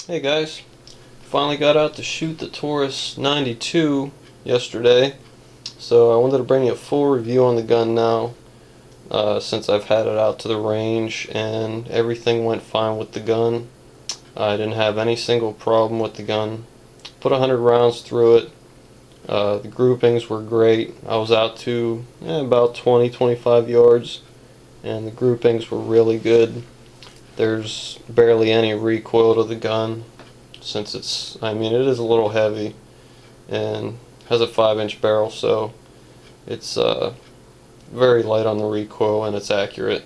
Hey guys, finally got out to shoot the Taurus 92 yesterday, so I wanted to bring you a full review on the gun now, since I've had it out to the range and everything went fine with the gun. I didn't have any single problem with the gun. Put 100 rounds through it. The groupings were great. I was out to about 20-25 yards and the groupings were really good. There's barely any recoil to the gun, since it is a little heavy and has a 5-inch barrel, so it's very light on the recoil and it's accurate.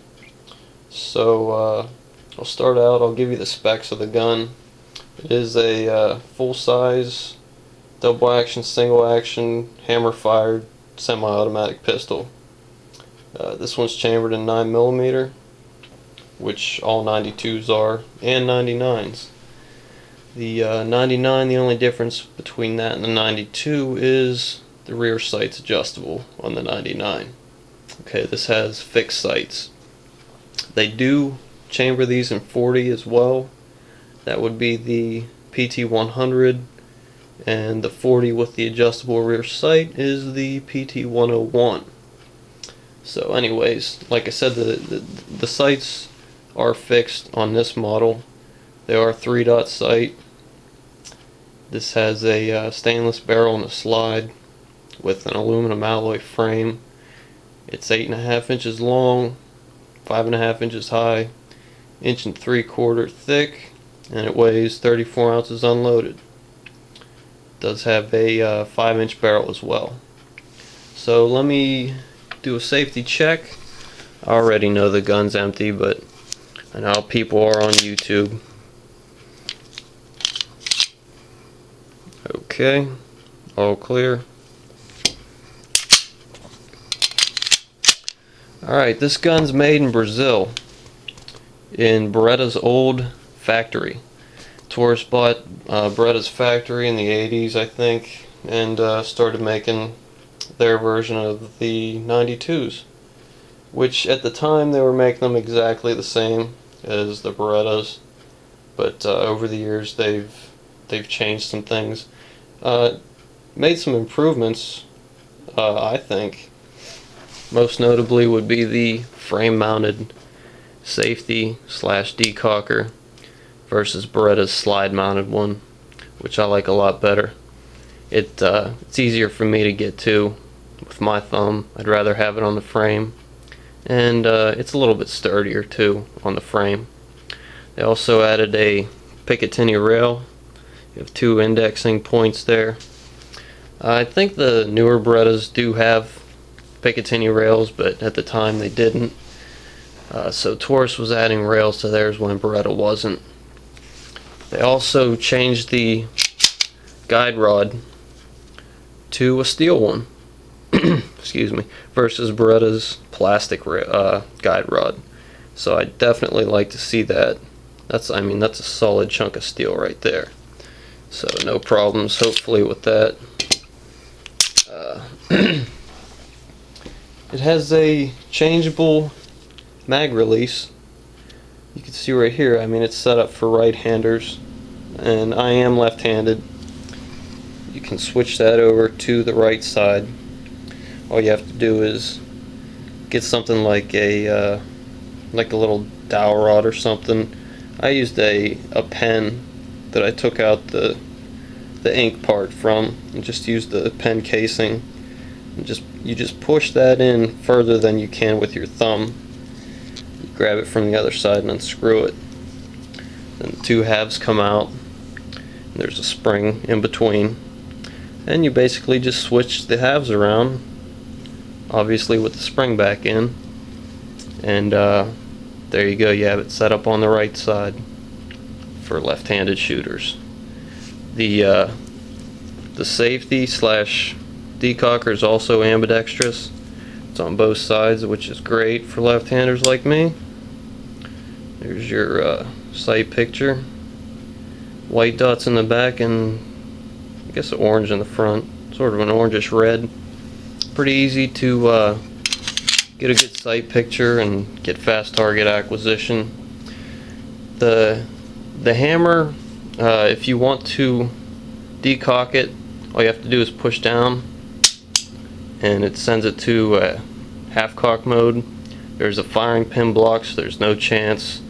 So I'll start out, I'll give you the specs of the gun. It is a full-size, double-action, single-action, hammer-fired, semi-automatic pistol. This one's chambered in 9mm, which all 92s are, and 99s. The 99, the only difference between that and the 92 is the rear sight's adjustable on the 99. Okay, this has fixed sights. They do chamber these in 40 as well. That would be the Pt100, and the 40 with the adjustable rear sight is the Pt101. So anyways, like I said, the sights are fixed on this model. They are 3-dot sight. This has a stainless barrel and a slide with an aluminum alloy frame. It's 8.5 inches long, 5.5 inches high, 1 3/4 inch thick, and it weighs 34 ounces unloaded. It does have a 5-inch barrel as well. So let me do a safety check. I already know the gun's empty, but I know how people are on YouTube. Okay, all clear. Alright, this gun's made in Brazil, in Beretta's old factory. Taurus bought Beretta's factory in the 80s, I think, and started making their version of the 92s, which at the time they were making them exactly the same as the Berettas, but over the years they've changed some things, made some improvements. I think most notably would be the frame-mounted safety slash decocker versus Beretta's slide-mounted one, which I like a lot better. It's easier for me to get to with my thumb. I'd rather have it on the frame, and it's a little bit sturdier too on the frame. They also added a Picatinny rail. You have 2 indexing points there. I think the newer Berettas do have Picatinny rails, but at the time they didn't. So Taurus was adding rails to theirs when Beretta wasn't. They also changed the guide rod to a steel one. Excuse me, versus Beretta's plastic guide rod. So I definitely like to see that. That's a solid chunk of steel right there. So no problems, hopefully, with that. It has a changeable mag release. You can see right here, it's set up for right-handers, and I am left-handed. You can switch that over to the right side. All you have to do is get something like a little dowel rod or something. I used a pen that I took out the ink part from, and just used the pen casing. And you just push that in further than you can with your thumb. You grab it from the other side and unscrew it. Then the 2 halves come out. And there's a spring in between, and you basically just switch the halves around, obviously with the spring back in, and there you go, you have it set up on the right side for left-handed shooters. The safety slash decocker is also ambidextrous. It's on both sides, which is great for left-handers like me. There's your sight picture. White dots in the back and I guess orange in the front, sort of an orangish red. Pretty easy to get a good sight picture and get fast target acquisition. The hammer If you want to decock it, all you have to do is push down and it sends it to half cock mode. There's a firing pin block, so there's no chance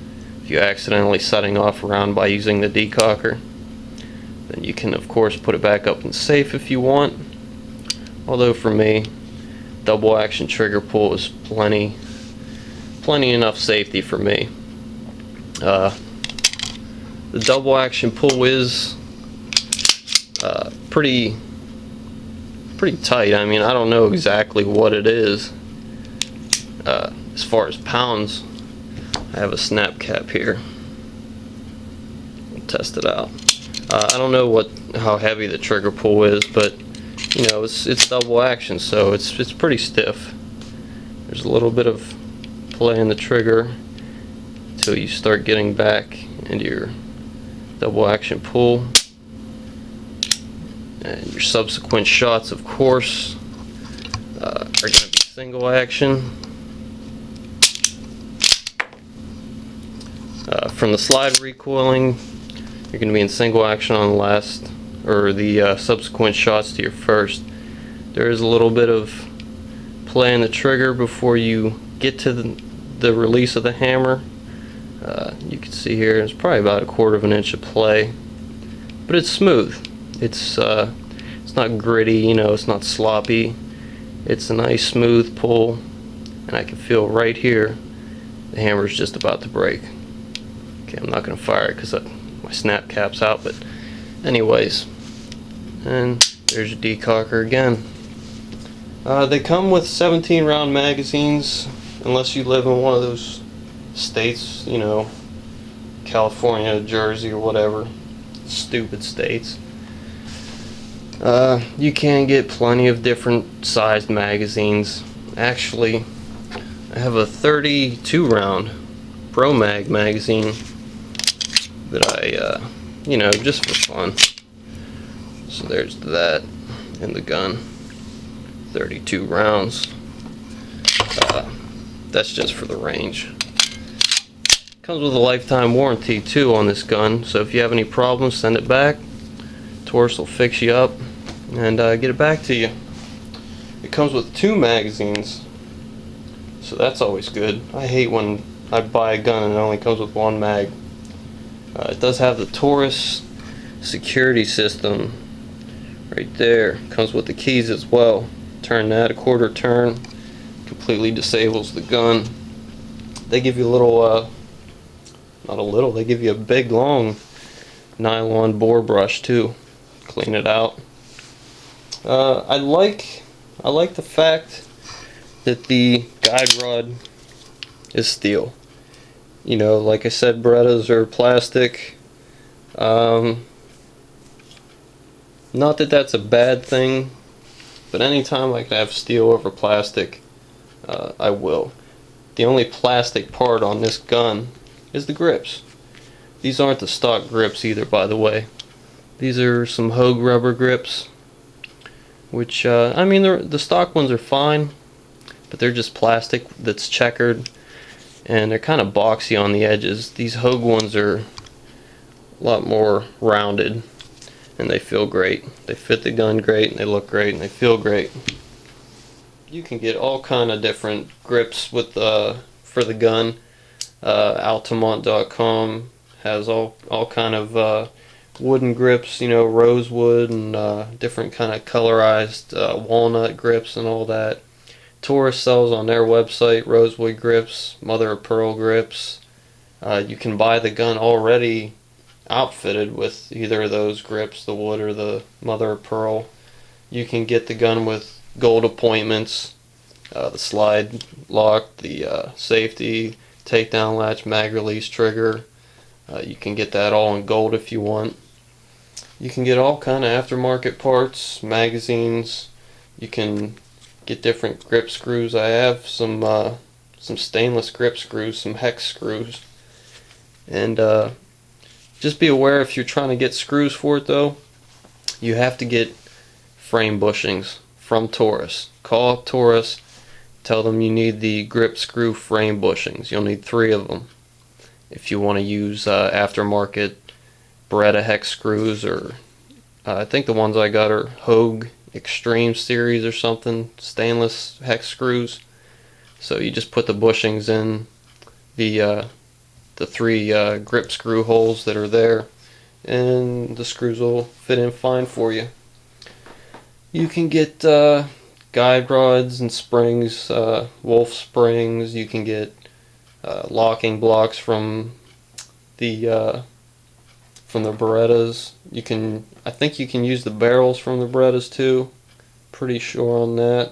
if you accidentally setting off a round by using the decocker. Then you can of course put it back up in safe if you want, although for me double action trigger pull is plenty enough safety for me. The double action pull is pretty tight. I mean, I don't know exactly what it is as far as pounds. I have a snap cap here. We'll test it out. I don't know how heavy the trigger pull is, but you know, it's double action, so it's pretty stiff. There's a little bit of play in the trigger until you start getting back into your double action pull, and your subsequent shots, of course, are going to be single action. From the slide recoiling, you're going to be in single action on the last, or the subsequent shots to your first. There is a little bit of play in the trigger before you get to the release of the hammer. You can see here it's probably about 1/4 of an inch of play, but it's smooth. It's not gritty, you know, it's not sloppy. It's a nice smooth pull, and I can feel right here the hammer's just about to break. Okay, I'm not going to fire it because my snap cap's out, but anyways, and there's your decocker again. They come with 17 round magazines, unless you live in one of those states, you know, California, Jersey, or whatever stupid states. You can get plenty of different sized magazines. Actually, I have a 32 round Pro Mag magazine that I, you know, just for fun. So there's that in the gun. 32 rounds. That's just for the range. Comes with a lifetime warranty too on this gun, so if you have any problems, send it back. Taurus will fix you up and get it back to you. It comes with 2 magazines, so that's always good. I hate when I buy a gun and it only comes with 1 mag. It does have the Taurus security system right there. Comes with the keys as well. Turn that a 1/4 turn, completely disables the gun. They give you a little, not a little, they give you a big long nylon bore brush too. Clean it out. I like the fact that the guide rod is steel. You know, like I said, Berettas are plastic. Not that that's a bad thing, but anytime I can have steel over plastic, I will. The only plastic part on this gun is the grips. These aren't the stock grips either, by the way. These are some Hogue rubber grips, which, I mean, the stock ones are fine, but they're just plastic that's checkered, and they're kind of boxy on the edges. These Hogue ones are a lot more rounded, and they feel great. They fit the gun great, and they look great, and they feel great. You can get all kind of different grips with for the gun. Altamont.com has all kind of wooden grips, you know, rosewood and different kind of colorized walnut grips and all that. Taurus sells on their website rosewood grips, mother of pearl grips. You can buy the gun already outfitted with either of those grips, the wood or the mother of pearl. You can get the gun with gold appointments, the slide lock, the safety, takedown latch, mag release trigger. You can get that all in gold if you want. You can get all kind of aftermarket parts, magazines. You can get different grip screws. I have some stainless grip screws, some hex screws, and just be aware if you're trying to get screws for it though, you have to get frame bushings from Taurus. Call up Taurus, tell them you need the grip screw frame bushings. You'll need 3 of them if you want to use aftermarket Beretta hex screws, or I think the ones I got are Hogue Extreme Series or something, stainless hex screws. So you just put the bushings in the three grip screw holes that are there, and the screws will fit in fine for you. You can get guide rods and springs, Wolf springs. You can get locking blocks from the Berettas. I think you can use the barrels from the Berettas too. Pretty sure on that.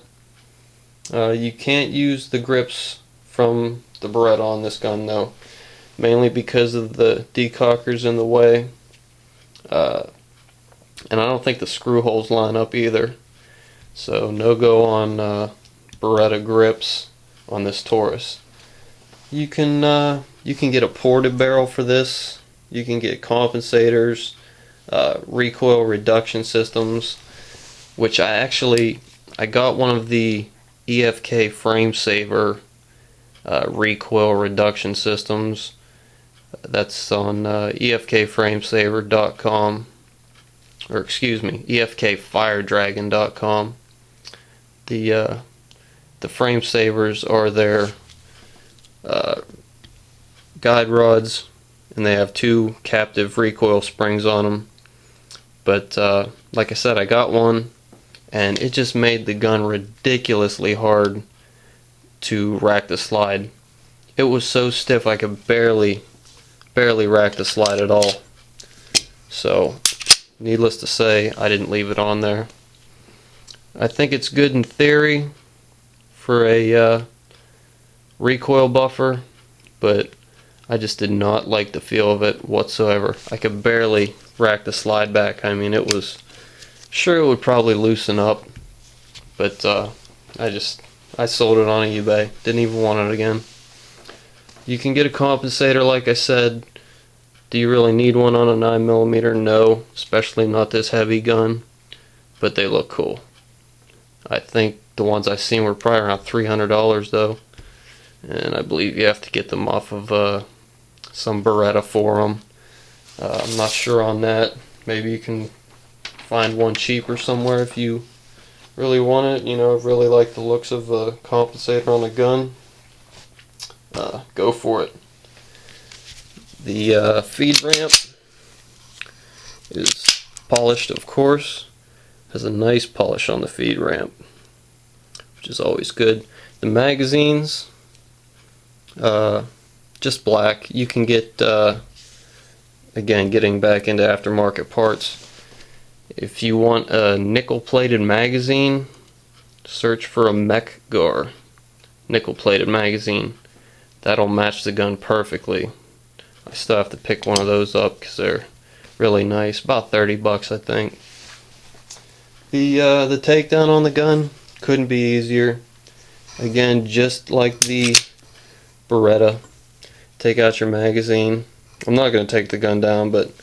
You can't use the grips from the Beretta on this gun though, mainly because of the decockers in the way, and I don't think the screw holes line up either. So no go on Beretta grips on this Taurus. You can get a ported barrel for this. You can get compensators, recoil reduction systems, which I got one of the EFK frame saver recoil reduction systems. That's on EFKFramesaver.com, or excuse me, EFKFiredragon.com. The frame savers are their guide rods, and they have two captive recoil springs on them. But like I said, I got one, and it just made the gun ridiculously hard to rack the slide. It was so stiff I could barely rack the slide at all. So needless to say, I didn't leave it on there. I think it's good in theory for a recoil buffer, but I just did not like the feel of it whatsoever. I could barely rack the slide back. I mean, it was sure it would probably loosen up, but I sold it on eBay. Didn't even want it again. You can get a compensator, like I said. Do you really need one on a 9mm? No, especially not this heavy gun, but they look cool. I think the ones I seen were probably around $300 though, and I believe you have to get them off of some Beretta forum. I'm not sure on that. Maybe you can find one cheaper somewhere if you really want it. You know, really like the looks of a compensator on a gun. Go for it. The feed ramp is polished, of course. Has a nice polish on the feed ramp, which is always good. The magazines, just black. You can get, again, getting back into aftermarket parts, if you want a nickel-plated magazine, search for a Mech-Gar nickel-plated magazine. That'll match the gun perfectly. I still have to pick one of those up because they're really nice. About 30 bucks, I think. The takedown on the gun couldn't be easier. Again, just like the Beretta, take out your magazine. I'm not going to take the gun down, but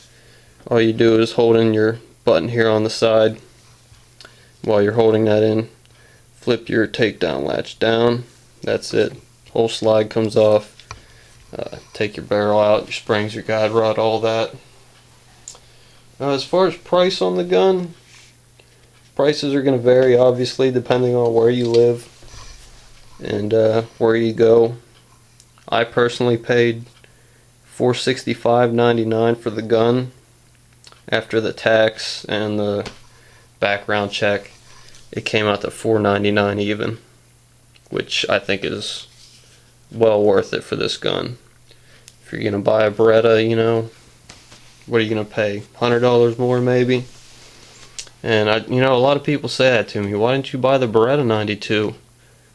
all you do is hold in your button here on the side. While you're holding that in, flip your takedown latch down. That's it. Whole slide comes off. Take your barrel out, your springs, your guide rod, all that. As far as price on the gun, prices are going to vary obviously depending on where you live and where you go. I personally paid $465.99 for the gun. After the tax and the background check, it came out to $499 even, which I think is well worth it for this gun. If you're gonna buy a Beretta, you know, what are you gonna pay? $100 more maybe? And a lot of people say that to me. Why didn't you buy the Beretta 92?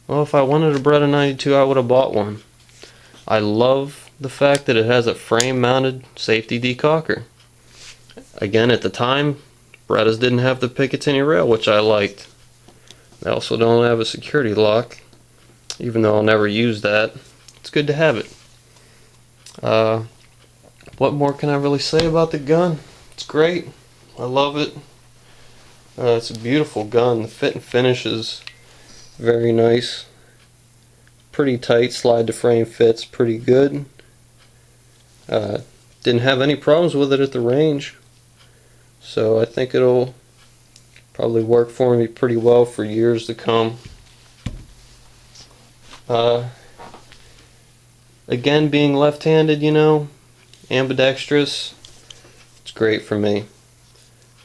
Well, if I wanted a Beretta 92, I would have bought one. I love the fact that it has a frame-mounted safety decocker. Again, at the time, Berettas didn't have the Picatinny rail, which I liked. They also don't have a security lock, even though I'll never use that. It's good to have it. What more can I really say about the gun? It's great. I love it. It's a beautiful gun. The fit and finish is very nice. Pretty tight. Slide to frame fits pretty good. didn't have any problems with it at the range. So I think it'll probably work for me pretty well for years to come. Again, being left-handed, you know, ambidextrous, it's great for me.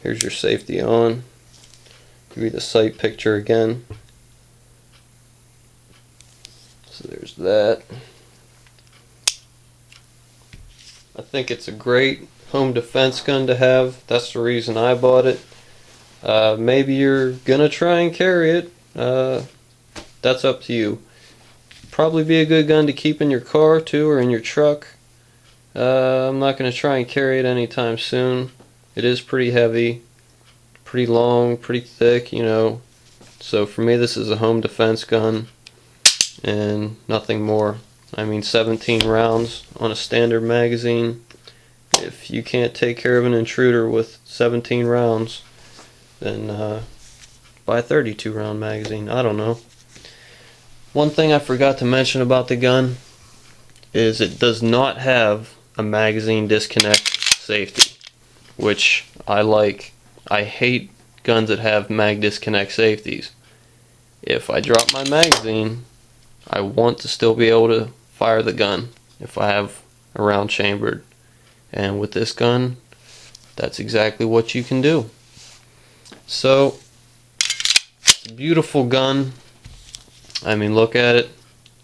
Here's your safety on. Give you the sight picture again. So there's that. I think it's a great home defense gun to have. That's the reason I bought it. Maybe you're gonna try and carry it. That's up to you. Probably be a good gun to keep in your car too, or in your truck. I'm not gonna try and carry it anytime soon. It is pretty heavy, pretty long, pretty thick, you know. So for me, this is a home defense gun and nothing more. I mean, 17 rounds on a standard magazine. If you can't take care of an intruder with 17 rounds, then buy a 32 round magazine. I don't know. One thing I forgot to mention about the gun is it does not have a magazine disconnect safety, which I like. I hate guns that have mag disconnect safeties. If I drop my magazine, I want to still be able to fire the gun if I have a round chambered. And with this gun, that's exactly what you can do. So, it's a beautiful gun. I mean, look at it.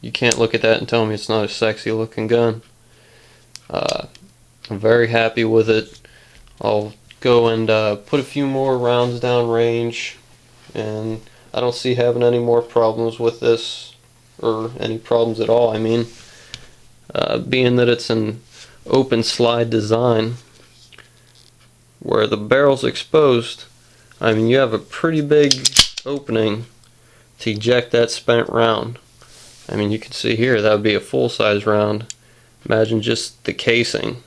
You can't look at that and tell me it's not a sexy looking gun. I'm very happy with it. I'll go and put a few more rounds down range, and I don't see having any more problems with this, or any problems at all. I mean, being that it's an open slide design where the barrel's exposed, I mean, you have a pretty big opening to eject that spent round. I mean, you can see here that would be a full-size round. Imagine just the casing.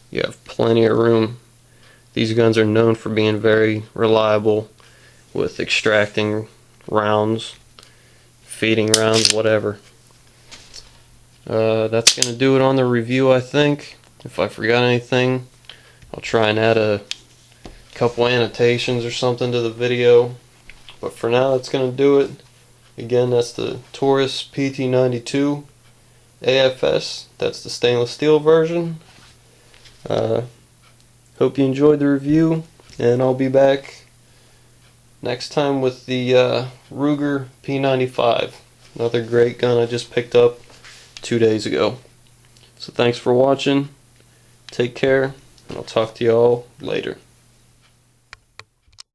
You have plenty of room. These guns are known for being very reliable with extracting rounds, feeding rounds, whatever. That's going to do it on the review, I think. If I forgot anything, I'll try and add a couple annotations or something to the video. But for now, that's going to do it. Again, that's the Taurus Pt92 AFS. That's the stainless steel version. Hope you enjoyed the review, and I'll be back next time with the Ruger P95. Another great gun I just picked up 2 days ago. So thanks for watching. Take care, and I'll talk to you all later.